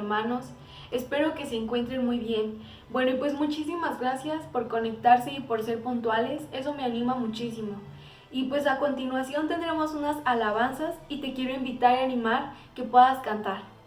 hermanos. Espero que se encuentren muy bien. Bueno, y pues muchísimas gracias por conectarse y por ser puntuales. Eso me anima muchísimo. Y pues a continuación tendremos unas alabanzas y te quiero invitar y animar que puedas cantar.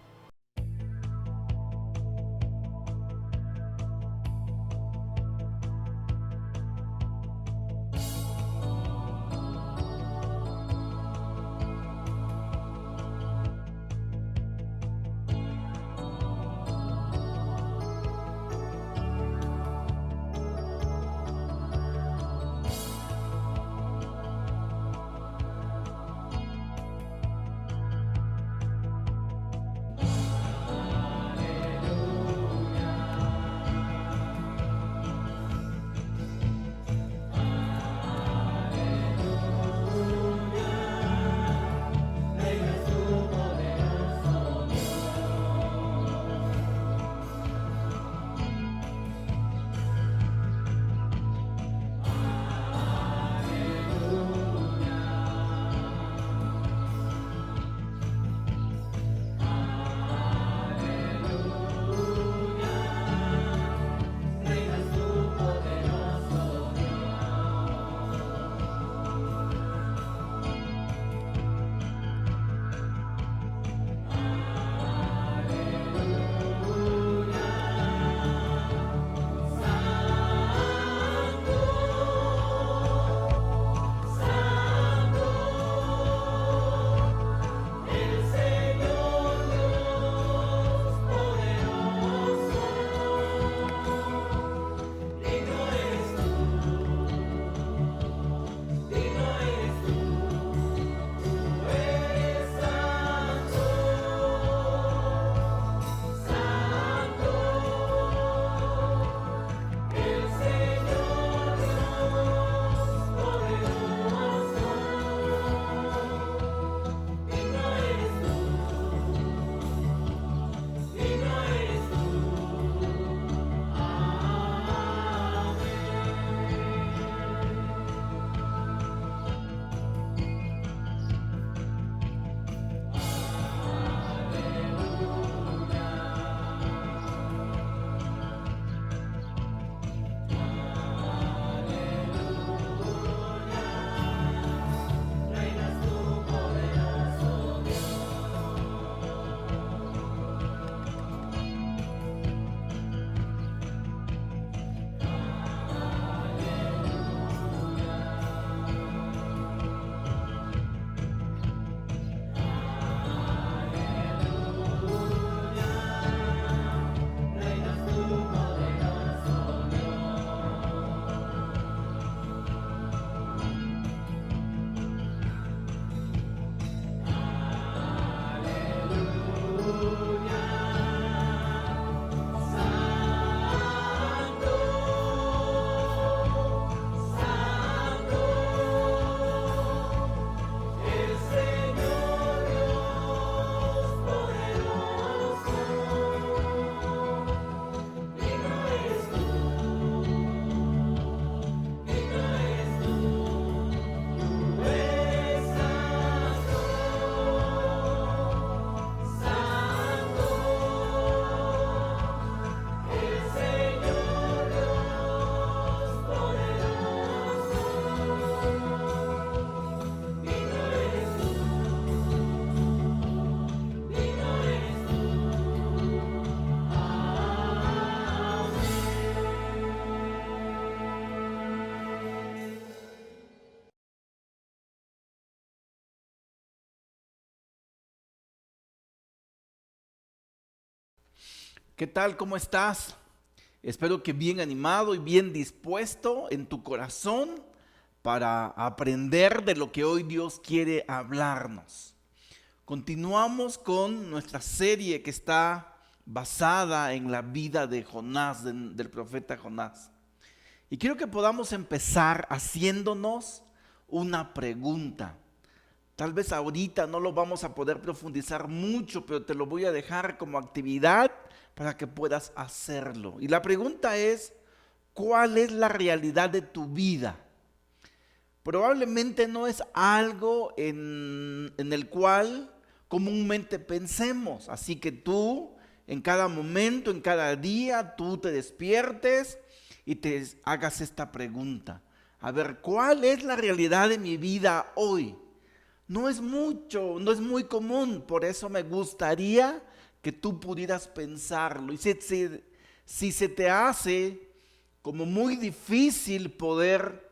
¿Qué tal? ¿Cómo estás? Espero que bien animado y bien dispuesto en tu corazón para aprender de lo que hoy Dios quiere hablarnos. Continuamos con nuestra serie que está basada en la vida de Jonás, del profeta Jonás. Y quiero que podamos empezar haciéndonos una pregunta. Tal vez ahorita no lo vamos a poder profundizar mucho, pero te lo voy a dejar como actividad para que puedas hacerlo. Y la pregunta es, ¿cuál es la realidad de tu vida? Probablemente no es algo en el cual comúnmente pensemos. Así que tú en cada momento, en cada día, tú te despiertes y te hagas esta pregunta. A ver, ¿cuál es la realidad de mi vida hoy? No es mucho, no es muy común, por eso me gustaría que tú pudieras pensarlo. Y si se te hace como muy difícil poder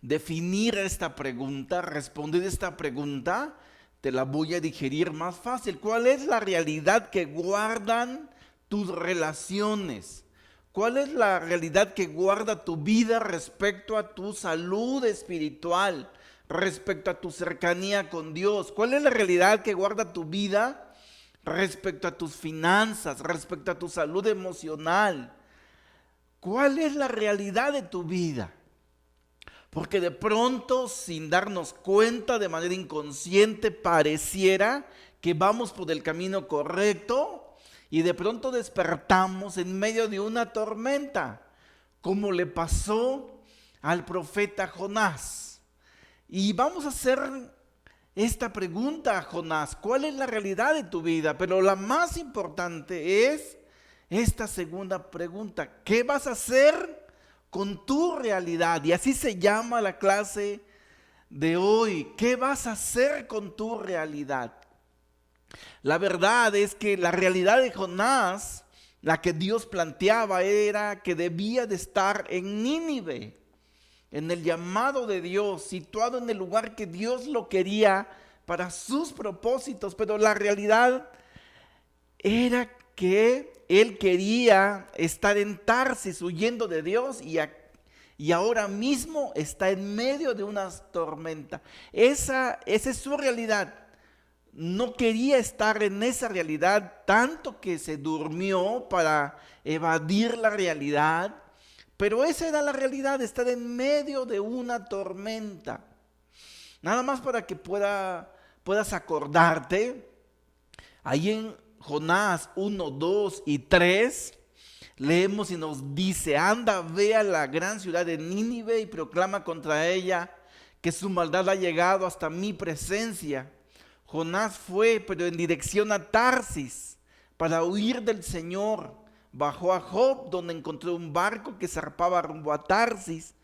definir esta pregunta, responder esta pregunta, te la voy a digerir más fácil. ¿Cuál es la realidad que guardan tus relaciones? ¿Cuál es la realidad que guarda tu vida respecto a tu salud espiritual, respecto a tu cercanía con Dios? ¿Cuál es la realidad que guarda tu vida respecto a tus finanzas, respecto a tu salud emocional? ¿Cuál es la realidad de tu vida? Porque de pronto, sin darnos cuenta, de manera inconsciente, pareciera que vamos por el camino correcto y de pronto despertamos en medio de una tormenta, como le pasó al profeta Jonás. Y vamos a hacer esta pregunta a Jonás: ¿cuál es la realidad de tu vida? Pero la más importante es esta segunda pregunta: ¿qué vas a hacer con tu realidad? Y así se llama la clase de hoy. ¿Qué vas a hacer con tu realidad? La verdad es que la realidad de Jonás, la que Dios planteaba, era que debía de estar en Nínive, en el llamado de Dios, situado en el lugar que Dios lo quería para sus propósitos. Pero la realidad era que él quería estar en Tarsis huyendo de Dios y ahora mismo está en medio de una tormenta. Esa es su realidad. No quería estar en esa realidad, tanto que se durmió para evadir la realidad. Pero esa era la realidad, estar en medio de una tormenta. Nada más para que puedas acordarte, ahí en Jonás 1, 2 y 3, leemos y nos dice: anda, ve a la gran ciudad de Nínive y proclama contra ella que su maldad ha llegado hasta mi presencia. Jonás fue, pero en dirección a Tarsis, para huir del Señor. Bajó a Job, donde encontró un barco que zarpaba rumbo a Tarsis.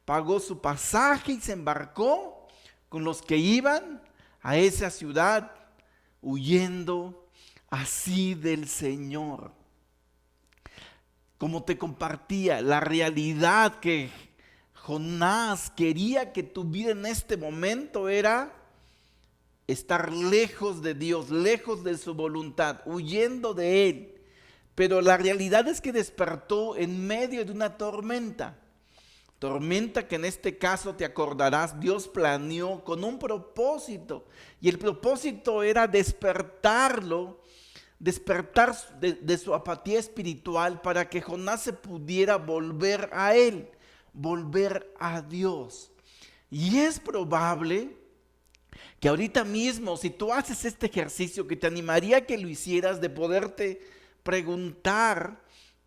Pagó su pasaje y se embarcó con los que iban a esa ciudad, huyendo así del Señor. Como te compartía, la realidad que Jonás quería que tuviera en este momento era estar lejos de Dios, lejos de su voluntad, huyendo de Él. Pero la realidad es que despertó en medio de una tormenta. Tormenta que en este caso, te acordarás, Dios planeó con un propósito. Y el propósito era despertar de su apatía espiritual, para que Jonás se pudiera volver a Él, volver a Dios. Y es probable que ahorita mismo, si tú haces este ejercicio, que te animaría a que lo hicieras, de poderte preguntar: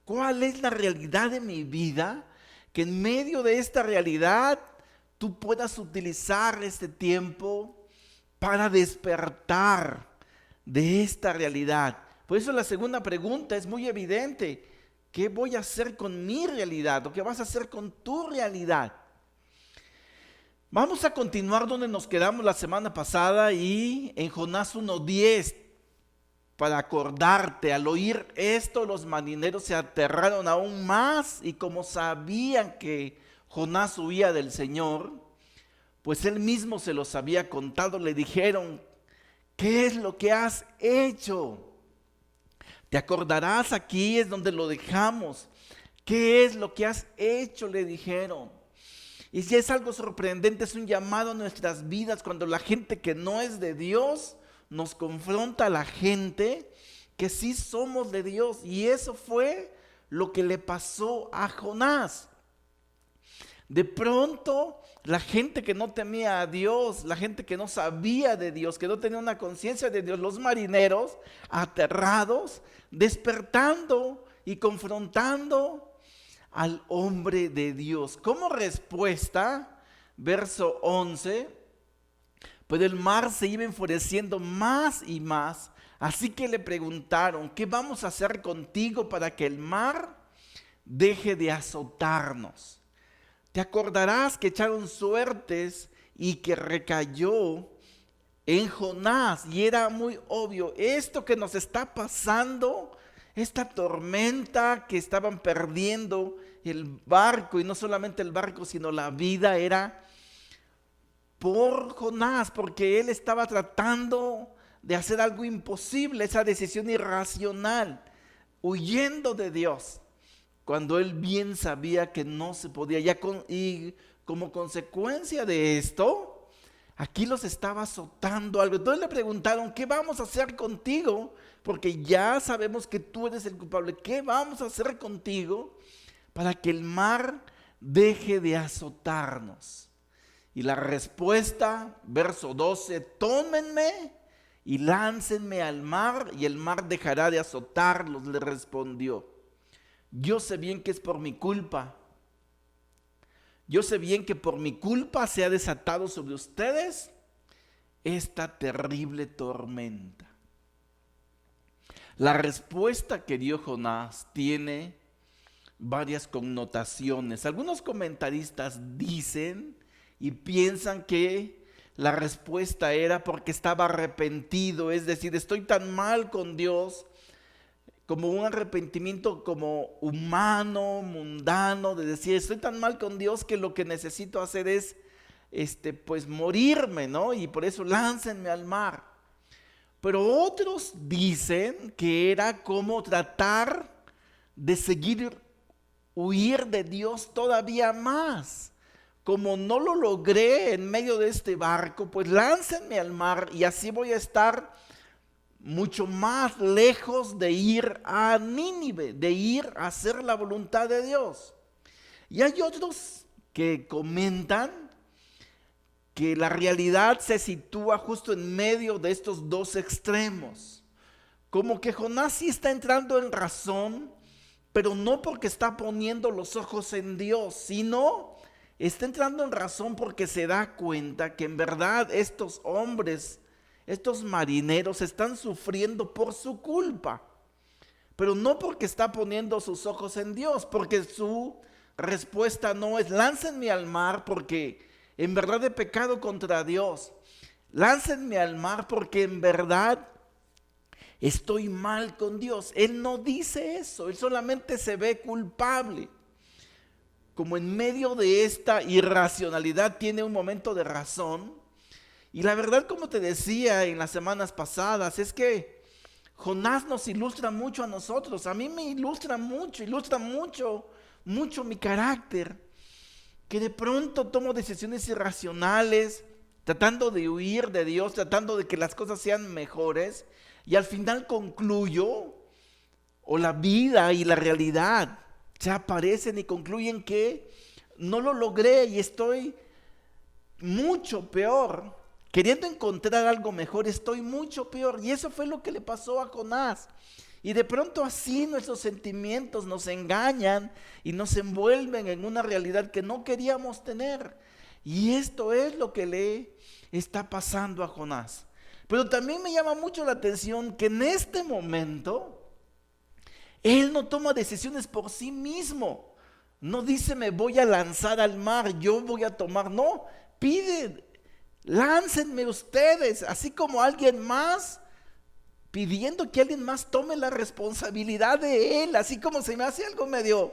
¿cuál es la realidad de mi vida? Que en medio de esta realidad tú puedas utilizar este tiempo para despertar de esta realidad. Por eso la segunda pregunta es muy evidente: ¿qué voy a hacer con mi realidad? ¿O qué vas a hacer con tu realidad? Vamos a continuar donde nos quedamos la semana pasada, y en Jonás 1:10, para acordarte, al oír esto, los marineros se aterraron aún más, y como sabían que Jonás huía del Señor, pues él mismo se los había contado, le dijeron: ¿qué es lo que has hecho? Te acordarás, aquí es donde lo dejamos. ¿Qué es lo que has hecho?, le dijeron. Y si es algo sorprendente, es un llamado a nuestras vidas cuando la gente que no es de Dios nos confronta a la gente que sí somos de Dios. Y eso fue lo que le pasó a Jonás. De pronto, la gente que no temía a Dios, la gente que no sabía de Dios, que no tenía una conciencia de Dios, los marineros aterrados, despertando y confrontando al hombre de Dios. Como respuesta, verso 11, Pero el mar se iba enfureciendo más y más. Así que le preguntaron, ¿qué vamos a hacer contigo para que el mar deje de azotarnos? Te acordarás que echaron suertes y que recayó en Jonás. Y era muy obvio, esto que nos está pasando, esta tormenta que estaban perdiendo el barco, y no solamente el barco, sino la vida, era por Jonás, porque él estaba tratando de hacer algo imposible, esa decisión irracional, huyendo de Dios, cuando él bien sabía que no se podía. Y como consecuencia de esto, aquí los estaba azotando algo. Entonces le preguntaron, ¿qué vamos a hacer contigo? Porque ya sabemos que tú eres el culpable. ¿Qué vamos a hacer contigo para que el mar deje de azotarnos? Y la respuesta, verso 12, tómenme y láncenme al mar y el mar dejará de azotarlos, le respondió. Yo sé bien que es por mi culpa. Yo sé bien que por mi culpa se ha desatado sobre ustedes esta terrible tormenta. La respuesta que dio Jonás tiene varias connotaciones. Algunos comentaristas dicen y piensan que la respuesta era porque estaba arrepentido, es decir, estoy tan mal con Dios, como un arrepentimiento como humano, mundano, de decir, estoy tan mal con Dios que lo que necesito hacer es pues morirme, ¿no? Y por eso láncenme al mar. Pero otros dicen que era como tratar de seguir huir de Dios todavía más. Como no lo logré en medio de este barco, pues láncenme al mar y así voy a estar mucho más lejos de ir a Nínive, de ir a hacer la voluntad de Dios. Y hay otros que comentan que la realidad se sitúa justo en medio de estos dos extremos. Como que Jonás sí está entrando en razón, pero no porque está poniendo los ojos en Dios, sino está entrando en razón porque se da cuenta que en verdad estos hombres, estos marineros están sufriendo por su culpa, pero no porque está poniendo sus ojos en Dios, porque su respuesta no es láncenme al mar porque en verdad he pecado contra Dios, láncenme al mar porque en verdad estoy mal con Dios. Él no dice eso, él solamente se ve culpable. Como en medio de esta irracionalidad tiene un momento de razón. Y la verdad, como te decía en las semanas pasadas, es que Jonás nos ilustra mucho a nosotros. A mí me ilustra mucho mi carácter. Que de pronto tomo decisiones irracionales, tratando de huir de Dios, tratando de que las cosas sean mejores. Y al final concluyo, o la vida y la realidad se aparecen y concluyen que no lo logré y estoy mucho peor. Queriendo encontrar algo mejor, estoy mucho peor. Y eso fue lo que le pasó a Jonás. Y de pronto así nuestros sentimientos nos engañan y nos envuelven en una realidad que no queríamos tener. Y esto es lo que le está pasando a Jonás. Pero también me llama mucho la atención que en este momento él no toma decisiones por sí mismo. No dice me voy a lanzar al mar, yo voy a tomar. No, pide, láncenme ustedes, así como alguien más, pidiendo que alguien más tome la responsabilidad de él. Así como se me hace algo medio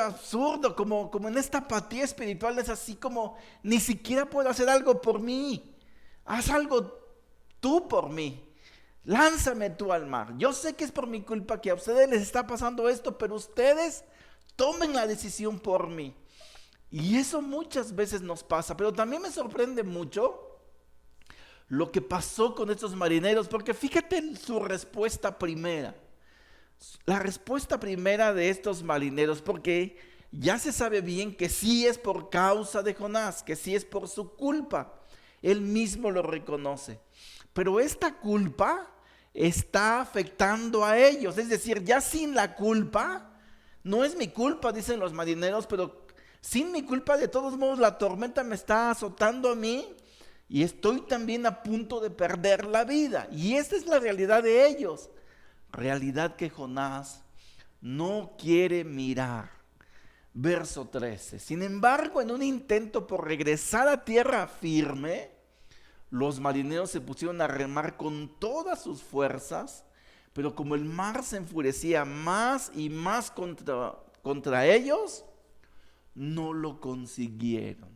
absurdo, como en esta apatía espiritual. Es así como ni siquiera puedo hacer algo por mí. Haz algo tú por mí. Lánzame tú al mar. Yo sé que es por mi culpa que a ustedes les está pasando esto, pero ustedes tomen la decisión por mí. Y eso muchas veces nos pasa, pero también me sorprende mucho lo que pasó con estos marineros, porque fíjate en su respuesta primera. La respuesta primera de estos marineros, porque ya se sabe bien que sí es por causa de Jonás, que sí es por su culpa. Él mismo lo reconoce. Pero esta culpa está afectando a ellos, es decir, ya sin la culpa, no es mi culpa, dicen los marineros, pero sin mi culpa de todos modos la tormenta me está azotando a mí y estoy también a punto de perder la vida. Y esta es la realidad de ellos, realidad que Jonás no quiere mirar. Verso 13. Sin embargo, en un intento por regresar a tierra firme, los marineros se pusieron a remar con todas sus fuerzas, pero como el mar se enfurecía más y más contra ellos, no lo consiguieron.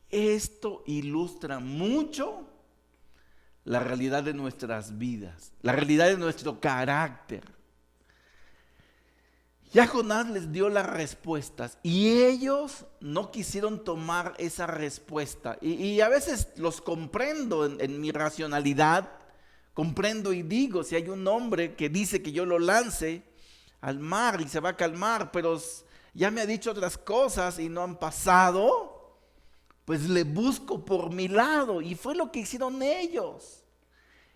Esto ilustra mucho la realidad de nuestras vidas, la realidad de nuestro carácter. Ya Jonás les dio las respuestas y ellos no quisieron tomar esa respuesta. Y a veces los comprendo en mi racionalidad, comprendo y digo, si hay un hombre que dice que yo lo lance al mar y se va a calmar, pero ya me ha dicho otras cosas y no han pasado, pues le busco por mi lado. Y fue lo que hicieron ellos.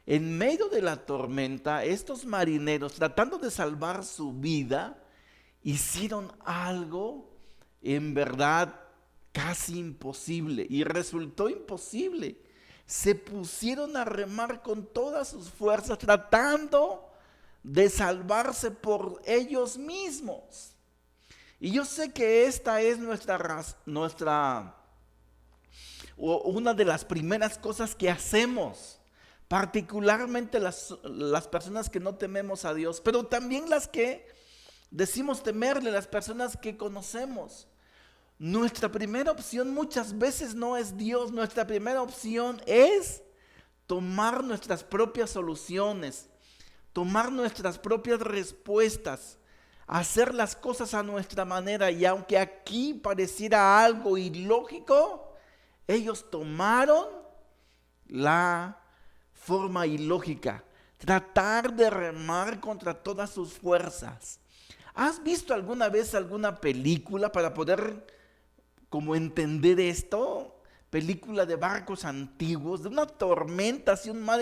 En medio de la tormenta, estos marineros, tratando de salvar su vida, hicieron algo en verdad casi imposible, y resultó imposible. Se pusieron a remar con todas sus fuerzas, tratando de salvarse por ellos mismos. Y yo sé que esta es una de las primeras cosas que hacemos, particularmente las personas que no tememos a Dios, pero también las que decimos temerle, las personas que conocemos. Nuestra primera opción muchas veces no es Dios. Nuestra primera opción es tomar nuestras propias soluciones, tomar nuestras propias respuestas, hacer las cosas a nuestra manera. Y aunque aquí pareciera algo ilógico, ellos tomaron la forma ilógica, tratar de remar contra todas sus fuerzas. ¿Has visto alguna vez alguna película para poder como entender esto? Película de barcos antiguos, de una tormenta, así un mar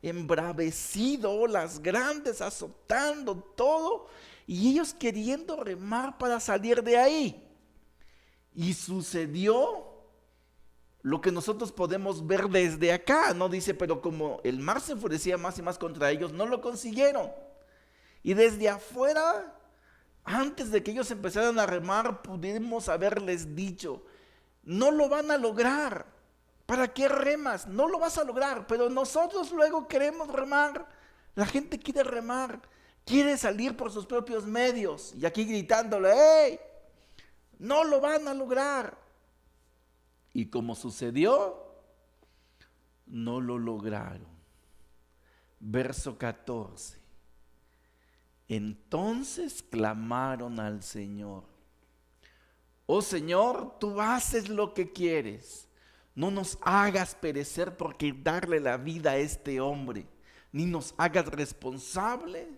embravecido, olas grandes azotando todo, y ellos queriendo remar para salir de ahí. Y sucedió lo que nosotros podemos ver desde acá, ¿no? Dice, pero como el mar se enfurecía más y más contra ellos, no lo consiguieron. Y desde afuera, antes de que ellos empezaran a remar, pudimos haberles dicho, no lo van a lograr. ¿Para qué remas? No lo vas a lograr. Pero nosotros luego queremos remar. La gente quiere remar, quiere salir por sus propios medios. Y aquí gritándole, ¡hey! No lo van a lograr. Y como sucedió, no lo lograron. Verso 14. Entonces clamaron al Señor: oh Señor, tú haces lo que quieres. No nos hagas perecer por quitarle la vida a este hombre, ni nos hagas responsables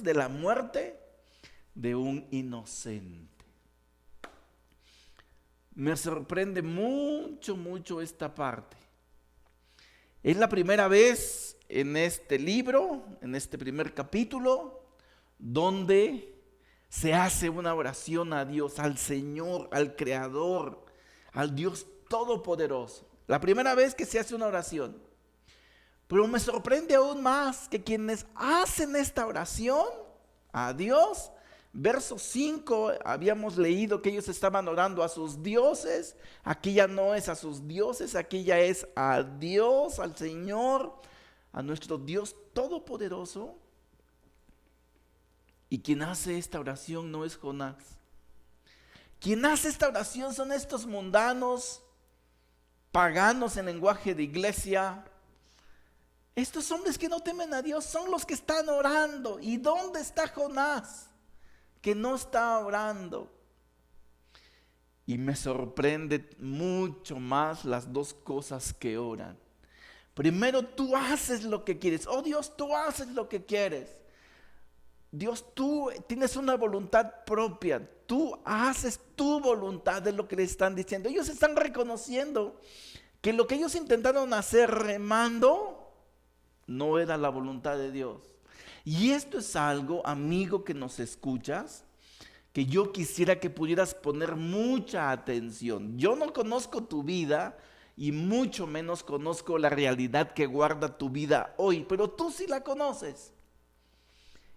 de la muerte de un inocente. Me sorprende mucho esta parte. Es la primera vez en este libro, en este primer capítulo, donde se hace una oración a Dios, al Señor, al Creador, al Dios Todopoderoso. La primera vez que se hace una oración. Pero me sorprende aún más que quienes hacen esta oración a Dios, verso 5, habíamos leído que ellos estaban orando a sus dioses. Aquí ya no es a sus dioses, aquí ya es a Dios, al Señor, a nuestro Dios Todopoderoso. Y quien hace esta oración no es Jonás. Quien hace esta oración son estos mundanos, paganos en lenguaje de iglesia. Estos hombres que no temen a Dios son los que están orando. ¿Y dónde está Jonás, que no está orando? Y me sorprende mucho más las dos cosas que oran. Primero, tú haces lo que quieres. Oh Dios, tú haces lo que quieres. Dios, tú tienes una voluntad propia. Tú haces tu voluntad, de lo que le están diciendo. Ellos están reconociendo que lo que ellos intentaron hacer remando no era la voluntad de Dios. Y esto es algo, amigo que nos escuchas, que yo quisiera que pudieras poner mucha atención. Yo no conozco tu vida y mucho menos conozco la realidad que guarda tu vida hoy, pero tú sí la conoces.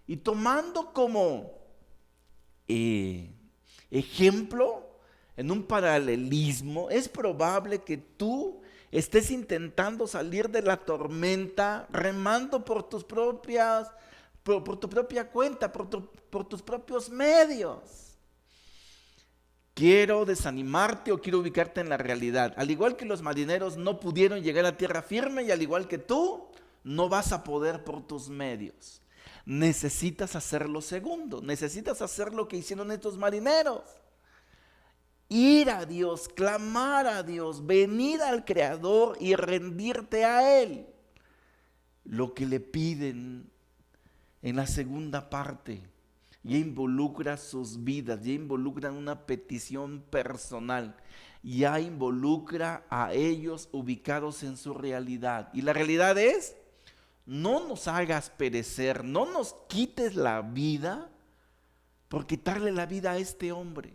Y tomando como ejemplo, en un paralelismo, es probable que tú estés intentando salir de la tormenta remando por tus propias, por tu propia cuenta, por tus propios medios. Quiero desanimarte o quiero ubicarte en la realidad. Al igual que los marineros no pudieron llegar a tierra firme, y al igual que tú, no vas a poder por tus medios. Necesitas hacer lo segundo, necesitas hacer lo que hicieron estos marineros. Ir a Dios, clamar a Dios, venir al Creador y rendirte a Él. Lo que le piden en la segunda parte ya involucra sus vidas, ya involucra una petición personal, ya involucra a ellos ubicados en su realidad. Y la realidad es: no nos hagas perecer, no nos quites la vida por quitarle la vida a este hombre.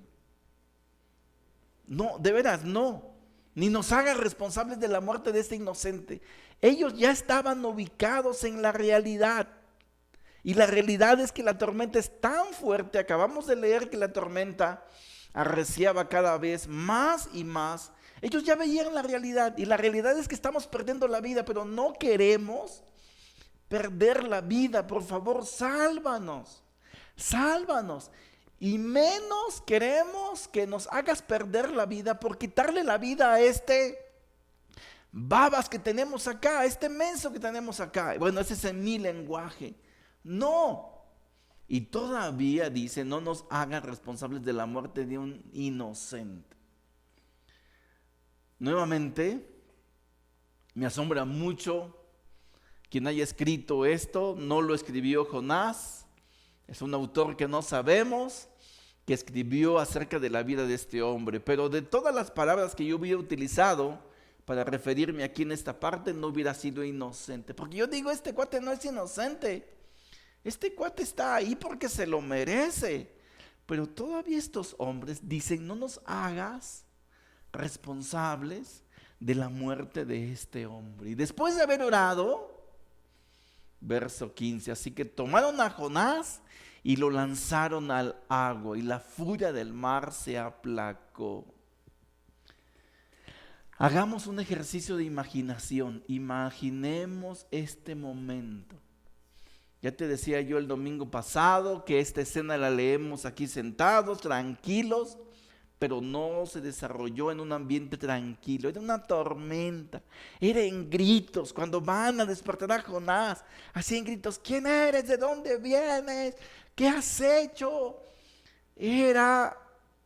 No, de veras, no. Ni nos hagas responsables de la muerte de este inocente. Ellos ya estaban ubicados en la realidad. Y la realidad es que la tormenta es tan fuerte. Acabamos de leer que la tormenta arreciaba cada vez más y más. Ellos ya veían la realidad. Y la realidad es que estamos perdiendo la vida, pero no queremos perder la vida. Por favor, sálvanos. Sálvanos. Y menos queremos que nos hagas perder la vida por quitarle la vida a este babas que tenemos acá, a este menso que tenemos acá. Bueno, ese es en mi lenguaje. No. Y todavía dice: no nos hagan responsables de la muerte de un inocente. Nuevamente, me asombra mucho quien haya escrito esto. No lo escribió Jonás. Es un autor que no sabemos, que escribió acerca de la vida de este hombre. Pero de todas las palabras que yo hubiera utilizado para referirme aquí en esta parte, no hubiera sido inocente. Porque yo digo, este cuate no es inocente. Este cuate está ahí porque se lo merece. Pero todavía estos hombres dicen: no nos hagas responsables de la muerte de este hombre. Y después de haber orado, verso 15, así que tomaron a Jonás y lo lanzaron al agua, y la furia del mar se aplacó. Hagamos un ejercicio de imaginación. Imaginemos este momento. Ya te decía yo el domingo pasado que esta escena la leemos aquí sentados, tranquilos, pero no se desarrolló en un ambiente tranquilo. Era una tormenta, era en gritos. Cuando van a despertar a Jonás, así en gritos: ¿quién eres? ¿De dónde vienes? ¿Qué has hecho? Era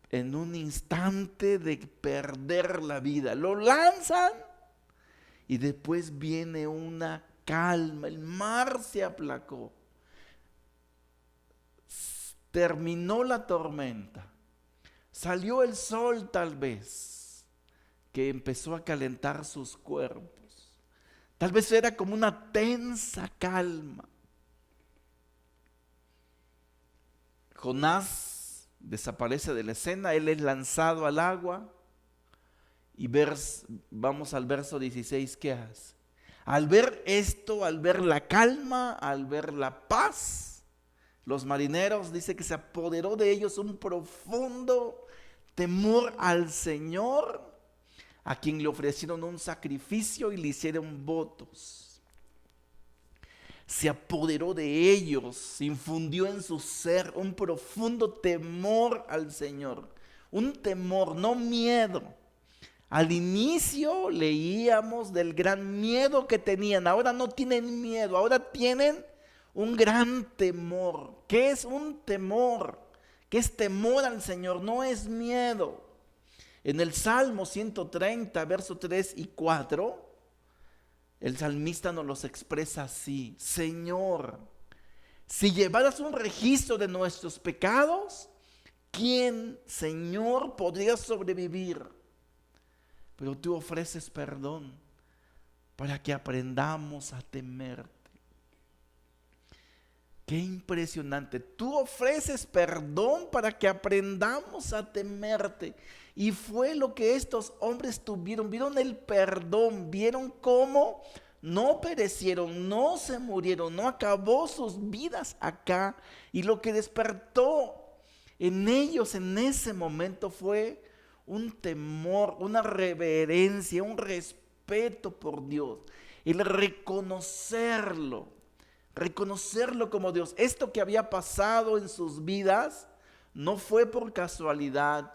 en un instante de perder la vida. Lo lanzan y después viene una calma. El mar se aplacó. Terminó la tormenta. Salió el sol, tal vez, que empezó a calentar sus cuerpos. Tal vez era como una tensa calma. Jonás desaparece de la escena, él es lanzado al agua. Y vamos al verso 16, ¿qué hace? Al ver esto, al ver la calma, al ver la paz, los marineros, dice que se apoderó de ellos un profundo temor al Señor, a quien le ofrecieron un sacrificio y le hicieron votos. Se apoderó de ellos, se infundió en su ser un profundo temor al Señor. Un temor, no miedo. Al inicio leíamos del gran miedo que tenían. Ahora no tienen miedo, ahora tienen un gran temor. ¿Qué es un temor? ¿Qué es temor al Señor? No es miedo. En el Salmo 130, versos 3 y 4, el salmista nos los expresa así: Señor, si llevaras un registro de nuestros pecados, ¿quién, Señor, podría sobrevivir? Pero tú ofreces perdón para que aprendamos a temerte. Qué impresionante. Tú ofreces perdón para que aprendamos a temerte. Y fue lo que estos hombres tuvieron. Vieron el perdón, vieron cómo no perecieron, no se murieron, no acabó sus vidas acá. Y lo que despertó en ellos en ese momento fue un temor, una reverencia, un respeto por Dios. El reconocerlo como Dios. Esto que había pasado en sus vidas no fue por casualidad.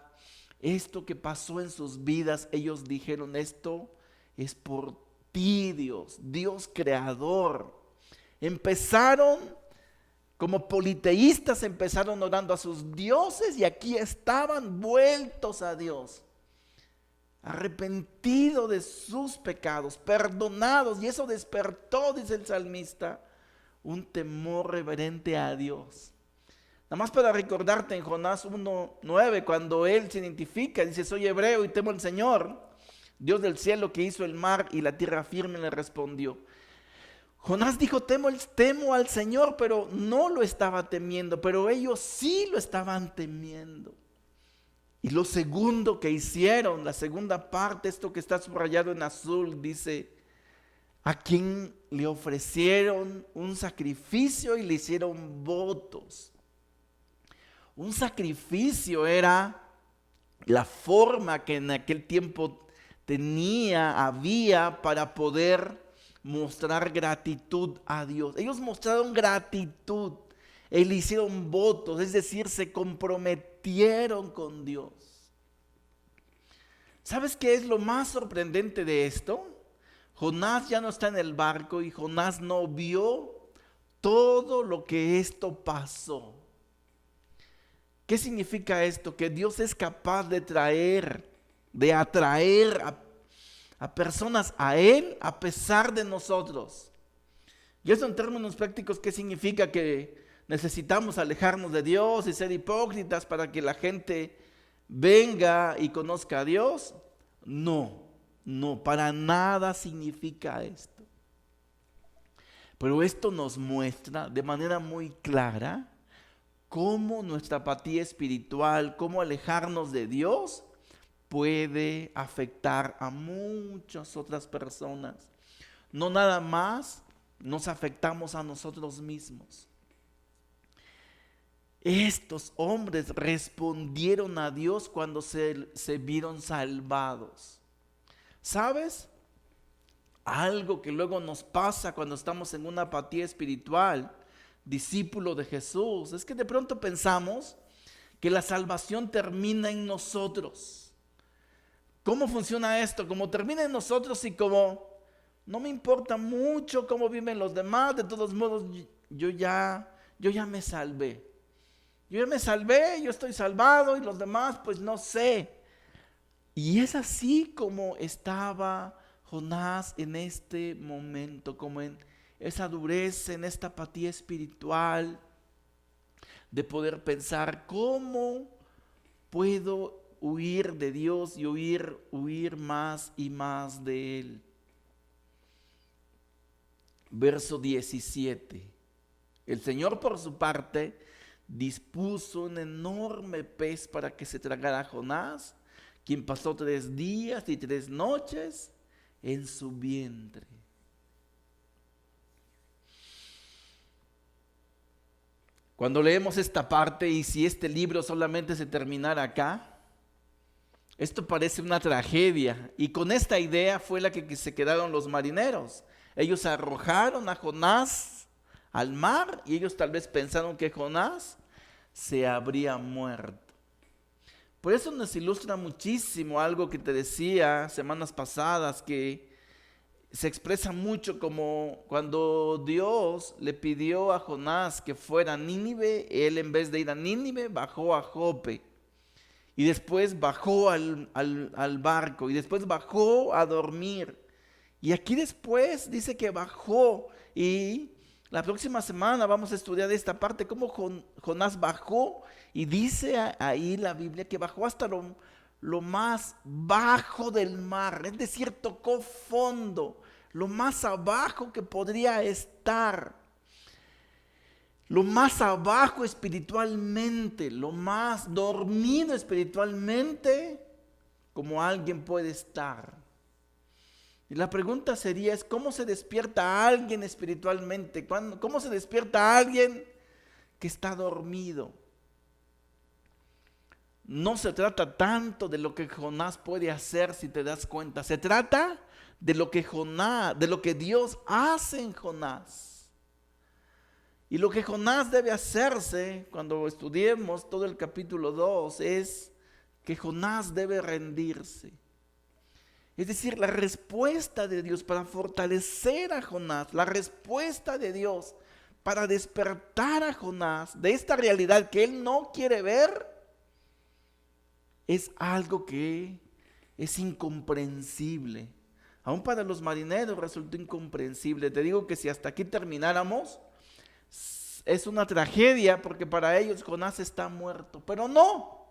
Esto que pasó en sus vidas, ellos dijeron, esto es por ti, Dios, Dios creador. Empezaron como politeístas, empezaron orando a sus dioses y aquí estaban vueltos a Dios, arrepentidos de sus pecados, perdonados, y eso despertó, dice el salmista, un temor reverente a Dios. Nada más para recordarte en Jonás 1:9, cuando él se identifica, dice, soy hebreo y temo al Señor, Dios del cielo que hizo el mar y la tierra firme, le respondió. Jonás dijo, temo al Señor, pero no lo estaba temiendo, pero ellos sí lo estaban temiendo. Y lo segundo que hicieron, la segunda parte, esto que está subrayado en azul, dice, a quien le ofrecieron un sacrificio y le hicieron votos. Un sacrificio era la forma que en aquel tiempo había para poder mostrar gratitud a Dios. Ellos mostraron gratitud y le hicieron votos, es decir, se comprometieron con Dios. ¿Sabes qué es lo más sorprendente de esto? Jonás ya no está en el barco y Jonás no vio todo lo que esto pasó. ¿Qué significa esto? Que Dios es capaz de atraer a personas a Él a pesar de nosotros. Y eso en términos prácticos, ¿qué significa? Que necesitamos alejarnos de Dios y ser hipócritas para que la gente venga y conozca a Dios. No, para nada significa esto. Pero esto nos muestra de manera muy clara cómo nuestra apatía espiritual, cómo alejarnos de Dios puede afectar a muchas otras personas. No nada más nos afectamos a nosotros mismos. Estos hombres respondieron a Dios cuando se vieron salvados. ¿Sabes? Algo que luego nos pasa cuando estamos en una apatía espiritual, discípulo de Jesús, es que de pronto pensamos que la salvación termina en nosotros. ¿Cómo funciona esto? Como termina en nosotros y como no me importa mucho cómo viven los demás, de todos modos yo ya me salvé. Yo estoy salvado y los demás pues no sé. Y es así como estaba Jonás en este momento, como en esa dureza, en esta apatía espiritual de poder pensar cómo puedo huir de Dios y huir más y más de Él. Verso 17. El Señor por su parte dispuso un enorme pez para que se tragara a Jonás, quien pasó 3 días y 3 noches en su vientre. Cuando leemos esta parte, y si este libro solamente se terminara acá, esto parece una tragedia. Y con esta idea fue la que se quedaron los marineros. Ellos arrojaron a Jonás al mar y ellos tal vez pensaron que Jonás se habría muerto. Por eso nos ilustra muchísimo algo que te decía semanas pasadas, que se expresa mucho como cuando Dios le pidió a Jonás que fuera a Nínive, él en vez de ir a Nínive bajó a Jope y después bajó al barco y después bajó a dormir. Y aquí después dice que bajó, y la próxima semana vamos a estudiar esta parte, cómo Jonás bajó, y dice ahí la Biblia que bajó hasta lo más bajo del mar, es decir, tocó fondo, lo más abajo que podría estar. lo más abajo espiritualmente, lo más dormido espiritualmente, como alguien puede estar. Y la pregunta sería, ¿cómo se despierta alguien espiritualmente? ¿Cómo se despierta alguien que está dormido? No se trata tanto de lo que Jonás puede hacer, si te das cuenta. Se trata de lo que Dios hace en Jonás. Y lo que Jonás debe hacerse cuando estudiemos todo el capítulo 2 es que Jonás debe rendirse. Es decir, la respuesta de Dios para fortalecer a Jonás, la respuesta de Dios para despertar a Jonás de esta realidad que él no quiere ver, es algo que es incomprensible. Aún para los marineros resultó incomprensible. Te digo que si hasta aquí termináramos, es una tragedia porque para ellos Jonás está muerto. Pero no,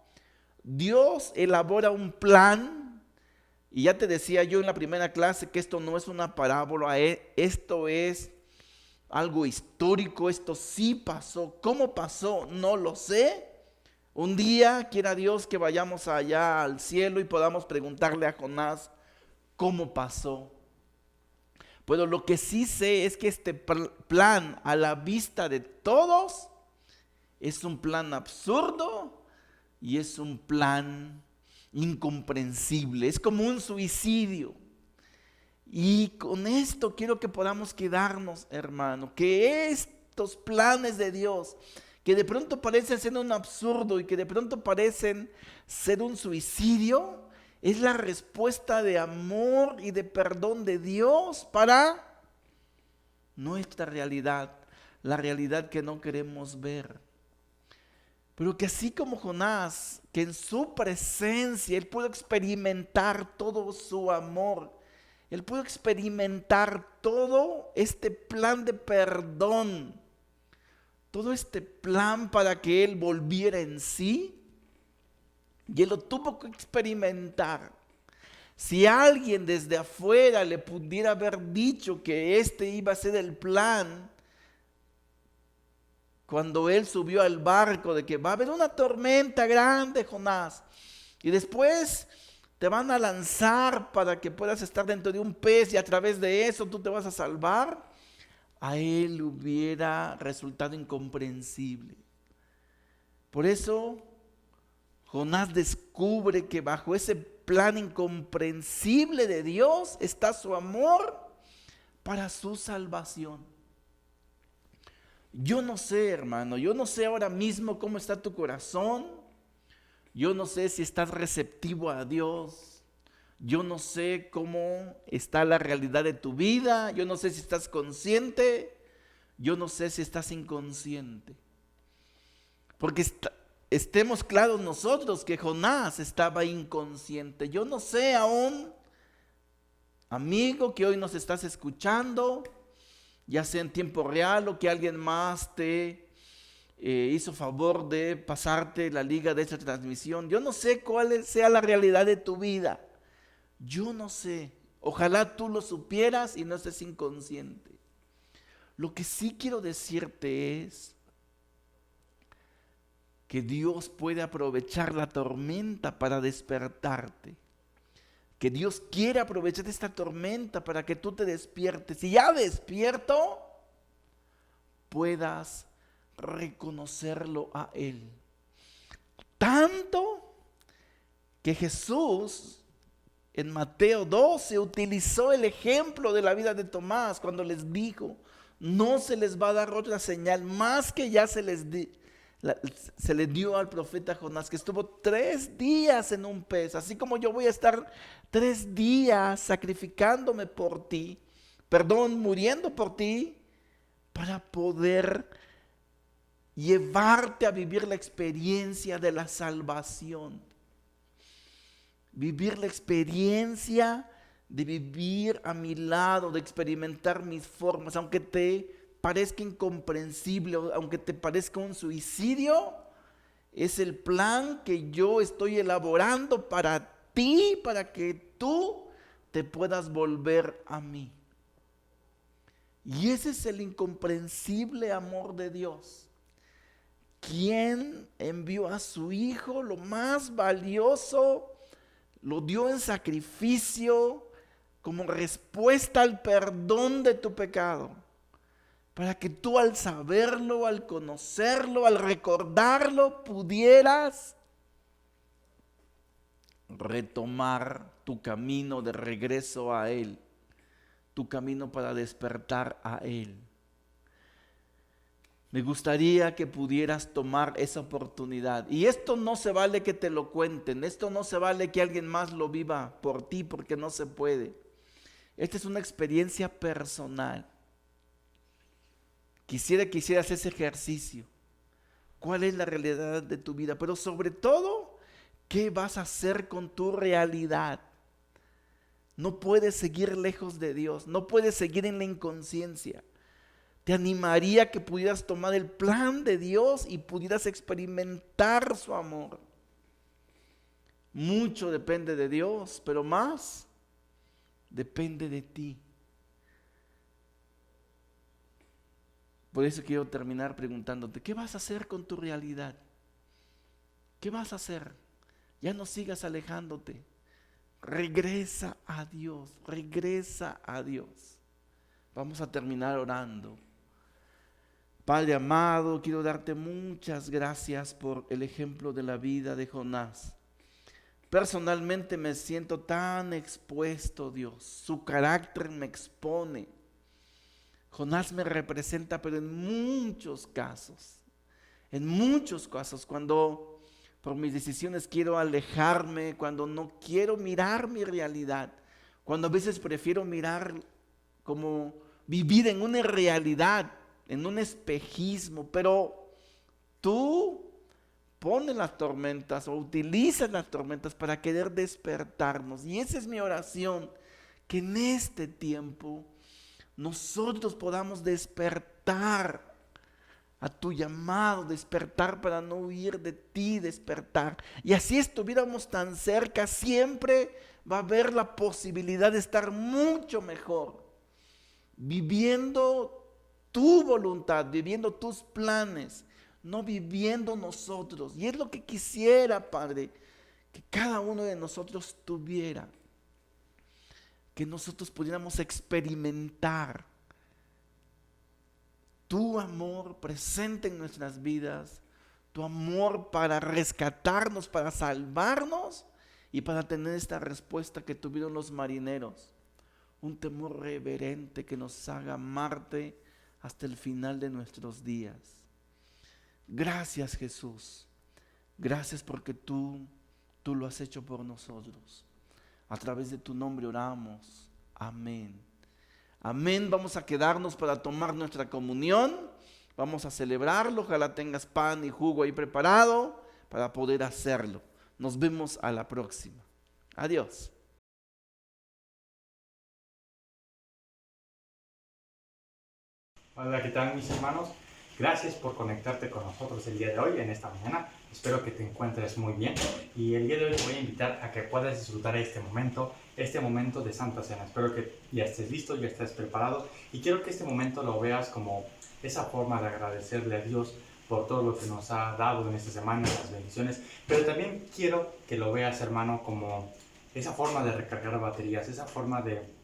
Dios elabora un plan. Y ya te decía yo en la primera clase que esto no es una parábola, esto es algo histórico, esto sí pasó. ¿Cómo pasó? No lo sé. Un día quiera Dios que vayamos allá al cielo y podamos preguntarle a Jonás cómo pasó. Pero lo que sí sé es que este plan a la vista de todos es un plan absurdo y es un plan incomprensible. Es como un suicidio. Y con esto quiero que podamos quedarnos, hermano, que estos planes de Dios, que de pronto parecen ser un absurdo y que de pronto parecen ser un suicidio, es la respuesta de amor y de perdón de Dios para nuestra realidad, la realidad que no queremos ver. Pero que así como Jonás, que en su presencia él pudo experimentar todo su amor, él pudo experimentar todo este plan de perdón, todo este plan para que él volviera en sí, y él lo tuvo que experimentar. Si alguien desde afuera le pudiera haber dicho que este iba a ser el plan, cuando él subió al barco, de que va a haber una tormenta grande, Jonás, y después te van a lanzar para que puedas estar dentro de un pez y a través de eso tú te vas a salvar, a él hubiera resultado incomprensible. Por eso Jonás descubre que bajo ese plan incomprensible de Dios está su amor para su salvación. Yo no sé, hermano, yo no sé ahora mismo cómo está tu corazón. Yo no sé si estás receptivo a Dios. Yo no sé cómo está la realidad de tu vida. Yo no sé si estás consciente. Yo no sé si estás inconsciente. Porque estemos claros nosotros que Jonás estaba inconsciente. Yo no sé aún, amigo, que hoy nos estás escuchando, ya sea en tiempo real o que alguien más te hizo favor de pasarte la liga de esta transmisión. Yo no sé cuál sea la realidad de tu vida. Yo no sé. Ojalá tú lo supieras y no estés inconsciente. Lo que sí quiero decirte es que Dios puede aprovechar la tormenta para despertarte. Que Dios quiere aprovechar esta tormenta para que tú te despiertes. Y ya despierto, puedas reconocerlo a Él. Tanto que Jesús en Mateo 12 utilizó el ejemplo de la vida de Tomás cuando les dijo: no se les va a dar otra señal más que ya se le dio al profeta Jonás, que estuvo 3 días en un pez. Así como yo voy a estar 3 días sacrificándome por ti, muriendo por ti, para poder llevarte a vivir la experiencia de la salvación. Vivir la experiencia de vivir a mi lado, de experimentar mis formas, aunque te parezca incomprensible, aunque te parezca un suicidio, es el plan que yo estoy elaborando para ti, para que tú te puedas volver a mí. Y ese es el incomprensible amor de Dios. ¿quién envió a su hijo, lo más valioso, lo dio en sacrificio como respuesta al perdón de tu pecado? Para que tú al saberlo, al conocerlo, al recordarlo, pudieras retomar tu camino de regreso a Él, tu camino para despertar a Él. Me gustaría que pudieras tomar esa oportunidad. Y esto no se vale que te lo cuenten, esto no se vale que alguien más lo viva por ti, porque no se puede. Esta es una experiencia personal. Quisiera que hicieras ese ejercicio. ¿Cuál es la realidad de tu vida? Pero sobre todo, ¿qué vas a hacer con tu realidad? No puedes seguir lejos de Dios, no puedes seguir en la inconsciencia. Te animaría que pudieras tomar el plan de Dios y pudieras experimentar su amor. Mucho depende de Dios, pero más depende de ti. Por eso quiero terminar preguntándote, ¿qué vas a hacer con tu realidad? ¿Qué vas a hacer? Ya no sigas alejándote. Regresa a Dios, regresa a Dios. Vamos a terminar orando. Padre amado, quiero darte muchas gracias por el ejemplo de la vida de Jonás. Personalmente me siento tan expuesto, Dios. Su carácter me expone. Jonás me representa, pero en muchos casos, cuando por mis decisiones quiero alejarme, cuando no quiero mirar mi realidad, cuando a veces prefiero mirar como vivir en una realidad, en un espejismo, pero tú pones las tormentas o utilizas las tormentas para querer despertarnos. Y esa es mi oración, que en este tiempo nosotros podamos despertar a tu llamado, despertar para no huir de ti, despertar. Y así estuviéramos tan cerca, siempre va a haber la posibilidad de estar mucho mejor, viviendo tu voluntad, viviendo tus planes, no viviendo nosotros. Y es lo que quisiera, Padre, que cada uno de nosotros tuviera, que nosotros pudiéramos experimentar tu amor presente en nuestras vidas, tu amor para rescatarnos, para salvarnos y para tener esta respuesta que tuvieron los marineros, un temor reverente que nos haga amarte hasta el final de nuestros días. Gracias, Jesús, gracias porque tú lo has hecho por nosotros. A través de tu nombre oramos. Amén. Amén. Vamos a quedarnos para tomar nuestra comunión. Vamos a celebrarlo. Ojalá tengas pan y jugo ahí preparado para poder hacerlo. Nos vemos a la próxima. Adiós. Hola, ¿qué tal, mis hermanos? Gracias por conectarte con nosotros el día de hoy, en esta mañana. Espero que te encuentres muy bien. Y el día de hoy te voy a invitar a que puedas disfrutar este momento de Santa Cena. Espero que ya estés listo, ya estés preparado. Y quiero que este momento lo veas como esa forma de agradecerle a Dios por todo lo que nos ha dado en esta semana, las bendiciones. Pero también quiero que lo veas, hermano, como esa forma de recargar baterías, esa forma de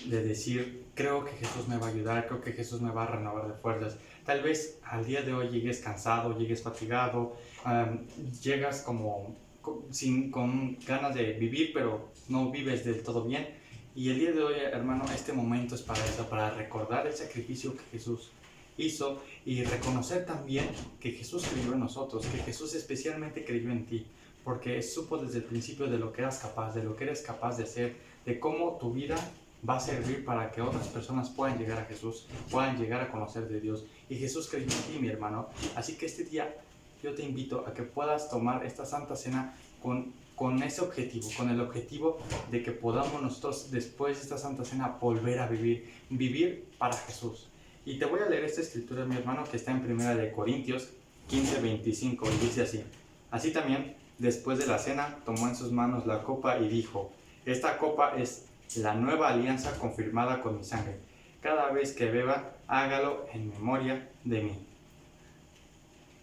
decir, creo que Jesús me va a ayudar, creo que Jesús me va a renovar de fuerzas. Tal vez al día de hoy llegues cansado, llegues fatigado, llegas con ganas de vivir, pero no vives del todo bien. Y el día de hoy, hermano, este momento es para eso, para recordar el sacrificio que Jesús hizo y reconocer también que Jesús creyó en nosotros, que Jesús especialmente creyó en ti, porque supo desde el principio de lo que eras capaz, de lo que eres capaz de hacer, de cómo tu vida va a servir para que otras personas puedan llegar a Jesús, puedan llegar a conocer de Dios. Y Jesús creyó en ti, mi hermano. Así que este día yo te invito a que puedas tomar esta Santa Cena con ese objetivo, con el objetivo de que podamos nosotros después de esta Santa Cena volver a vivir para Jesús. Y te voy a leer esta escritura, mi hermano, que está en 1 Corintios 15:25, y dice así: así también, después de la cena, tomó en sus manos la copa y dijo: esta copa es la nueva alianza confirmada con mi sangre. Cada vez que beba, hágalo en memoria de mí.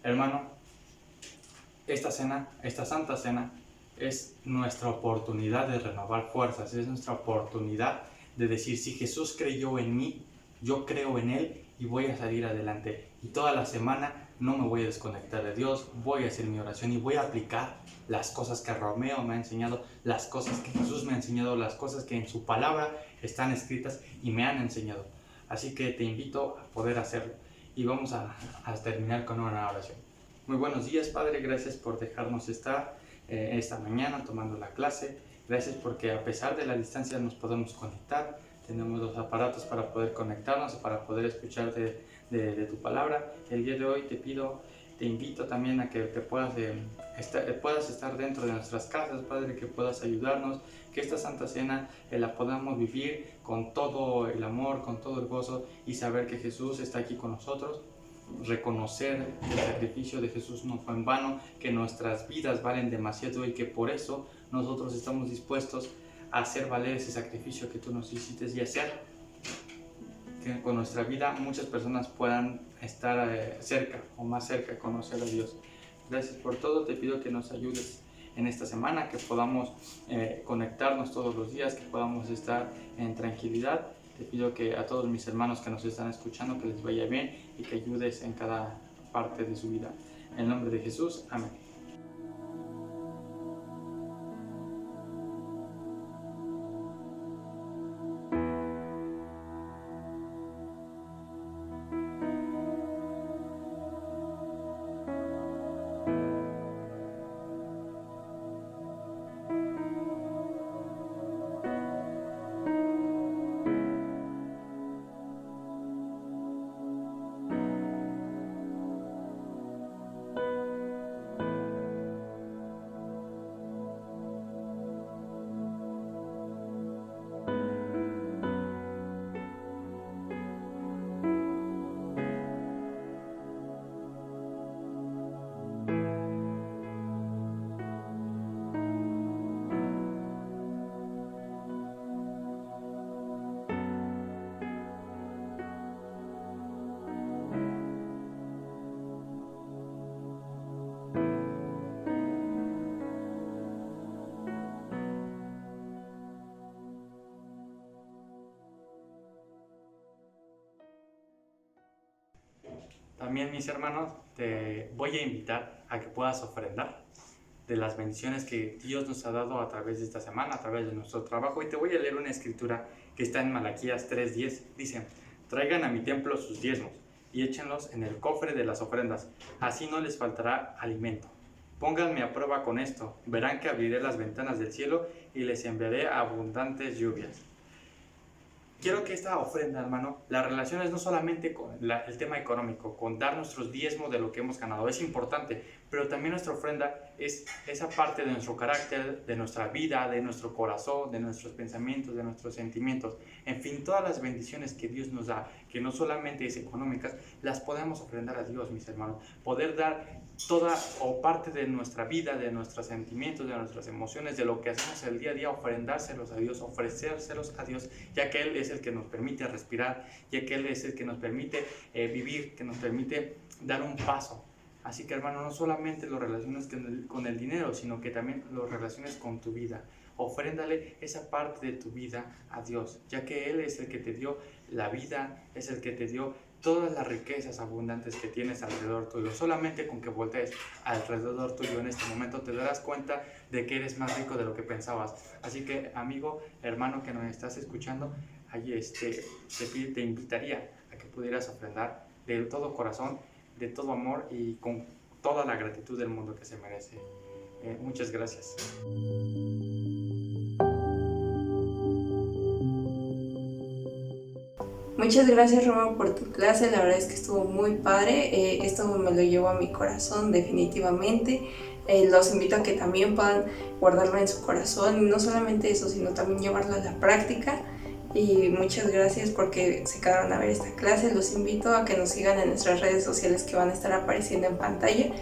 Hermano, esta Santa Cena, es nuestra oportunidad de renovar fuerzas, es nuestra oportunidad de decir, si Jesús creyó en mí, yo creo en Él y voy a salir adelante. Y toda la semana no me voy a desconectar de Dios, voy a hacer mi oración y voy a aplicar las cosas que Romeo me ha enseñado, las cosas que Jesús me ha enseñado, las cosas que en su palabra están escritas y me han enseñado. Así que te invito a poder hacerlo. Y vamos a terminar con una oración. Muy buenos días, Padre, gracias por dejarnos estar esta mañana tomando la clase. Gracias porque a pesar de la distancia nos podemos conectar. Tenemos los aparatos para poder conectarnos, para poder escuchar de tu palabra. El día de hoy te invito también a que puedas estar dentro de nuestras casas, Padre, que puedas ayudarnos, que esta Santa Cena la podamos vivir con todo el amor, con todo el gozo y saber que Jesús está aquí con nosotros. Reconocer el sacrificio de Jesús no fue en vano, que nuestras vidas valen demasiado y que por eso nosotros estamos dispuestos a hacer valer ese sacrificio que tú nos hiciste y hacer que con nuestra vida muchas personas puedan estar cerca o más cerca de conocer a Dios. Gracias por todo, te pido que nos ayudes en esta semana, que podamos conectarnos todos los días, que podamos estar en tranquilidad. Te pido que a todos mis hermanos que nos están escuchando, que les vaya bien y que ayudes en cada parte de su vida. En el nombre de Jesús, amén. También, mis hermanos, te voy a invitar a que puedas ofrendar de las bendiciones que Dios nos ha dado a través de esta semana, a través de nuestro trabajo. Y te voy a leer una escritura que está en Malaquías 3:10. Dice: traigan a mi templo sus diezmos y échenlos en el cofre de las ofrendas, así no les faltará alimento. Pónganme a prueba con esto, verán que abriré las ventanas del cielo y les enviaré abundantes lluvias. Quiero que esta ofrenda, hermano, la relación es no solamente con el tema económico, con dar nuestros diezmos de lo que hemos ganado, es importante, pero también nuestra ofrenda es esa parte de nuestro carácter, de nuestra vida, de nuestro corazón, de nuestros pensamientos, de nuestros sentimientos. En fin, todas las bendiciones que Dios nos da, que no solamente es económicas, las podemos ofrendar a Dios, mis hermanos. Poder dar toda o parte de nuestra vida, de nuestros sentimientos, de nuestras emociones, de lo que hacemos el día a día, ofrendárselos a Dios, ofrecérselos a Dios, ya que Él es el que nos permite respirar, ya que Él es el que nos permite vivir, que nos permite dar un paso. Así que, hermano, no solamente lo relaciones con el dinero, sino que también lo relaciones con tu vida. Ofréndale esa parte de tu vida a Dios, ya que Él es el que te dio la vida, es el que te dio todas las riquezas abundantes que tienes alrededor tuyo. Solamente con que voltees alrededor tuyo en este momento te darás cuenta de que eres más rico de lo que pensabas. Así que, amigo, hermano que nos estás escuchando, ahí te invitaría a que pudieras ofrendar de todo corazón, de todo amor y con toda la gratitud del mundo que se merece. Muchas gracias. Muchas gracias, Roma, por tu clase. La verdad es que estuvo muy padre. Esto me lo llevo a mi corazón definitivamente. Los invito a que también puedan guardarlo en su corazón, y no solamente eso, sino también llevarlo a la práctica. Y muchas gracias porque se quedaron a ver esta clase. Los invito a que nos sigan en nuestras redes sociales que van a estar apareciendo en pantalla.